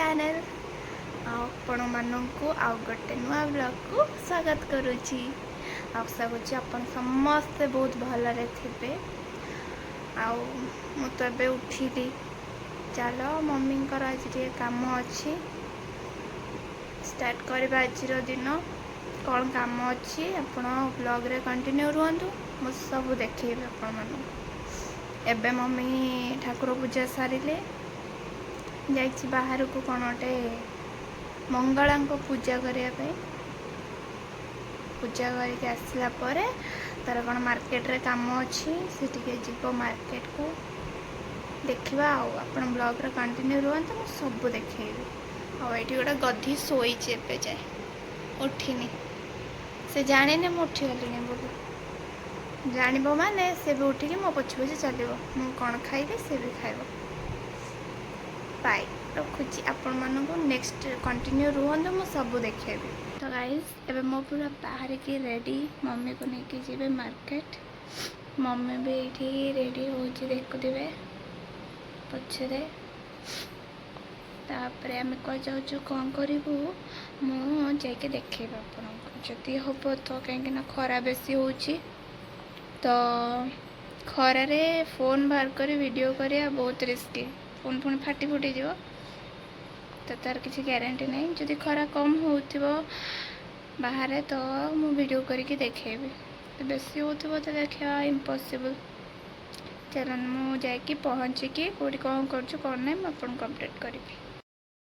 Channel आपण मानू आउ गोटे नुआ ब्लॉग को स्वागत करुच्ची। आशा करुच्ची आपण समस्ते बहुत भलरे थे। मु तो ए उठिली चलो मम्मी आज काम अच्छी स्टार्ट करवा आज दिन कौन काम अच्छी आपण ब्लॉग रे कंटिन्यू रुहतु मु सब देखिए आपण मानू। एबे मम्मी ठाकुर पूजा सारिले जाइछि बाहर को कौन गोटे मंगला को पूजा करने पूजा करके आसला परे तार कौन मार्केट रे काम अच्छी से जीव मार्केट को देखा। आपण ब्लॉग रे कंटिन्यू रुहतु मु सब देखिए। आईटी गोटे गधी शोई जाए उठिनी से जाने मु उठीगली बोली जानव माने से भी उठिकी मो पछ पछे चलो मु कौन खाइबे से भी खाइब। बाय रखुची आपण मानू नेक्स्ट कंटिन्यू रुहतु मु सब देखेबी। तो गाइस एबे मो पूरा बाहर की रेडी मम्मी को लेके जीवे मार्केट। मम्मी भी ये रेडी हो देखुवे पछरे तापर आम कह जाऊँ कौन करूँ मुझे देखेबी आपको जदि हम तो कहीं खरा बेसी हो तो खरारे फोन बाहर कर वीडियो करिया बहुत रिस्की फोन पुणी फाटी फुटी जीव तो तार किसी गारंटी नहीं। जदि खरा कम हो बाहर तो मु वीडियो करके देखेबी तो बेसी हो तो देखा इम्पॉसिबल। चलो मु जाकि पहुँचिकी कौटी कौन कर कौन ना मुझे अपडेट करी।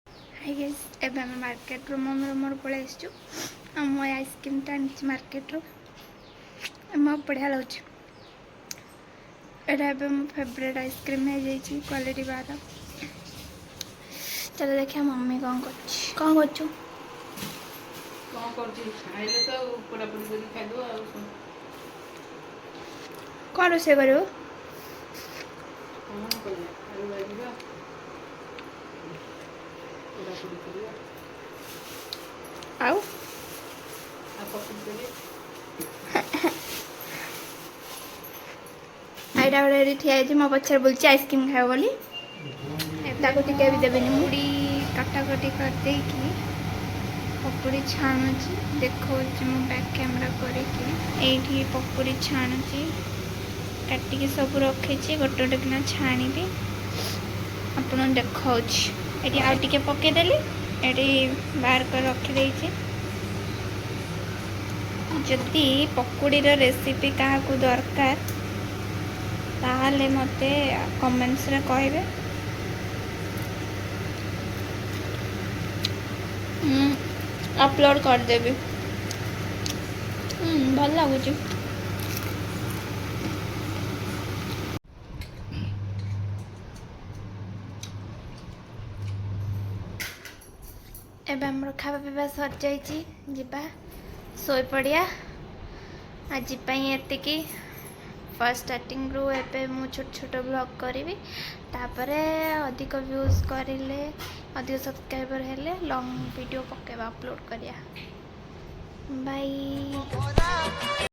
हाय गाइस एबे हम मार्केट रो मम्मी मोर पळे आसचु हम आइसक्रीम टाणी मार्केट रो हम बढ़िया लगे एटा मो फेवरेट आइसक्रीम है जाइए क्वालिटी बार। चलो देखिए मम्मी कौन कर कौन रोसे कर आउ आईटा गोटे ठिया मो पछे बोलছি आइसक्रीम खाओ बोली ताको टिके भी देबेनी मुड़ी काटाकटी करदे कि पकुड़ी छाणुची देखो मो बैक कैमरा करके पकुड़ी छाणुची काटिकी सब रखी गोटे गोटे किना छाणी आपन देखाऊँच। ये आउ टिके पकेदेली ये बाहर कर रखी जदि पकुड़ी रेसिपी क्या दरकार ताहले मते कमेंट्स रे कहबे। अपलोड कर देबी भल लगुच। एबे हमर खावा पीवा सर जाइए जीवा सोई पड़िया आज एतिकी फर्स्ट स्टार्टिंग रू एबे मु छोट छोट ब्लॉग करी तापरे अधिक व्यूज करिले अधिक सब्सक्राइबर हेले लॉन्ग वीडियो पकेबा अपलोड करिया। बाय।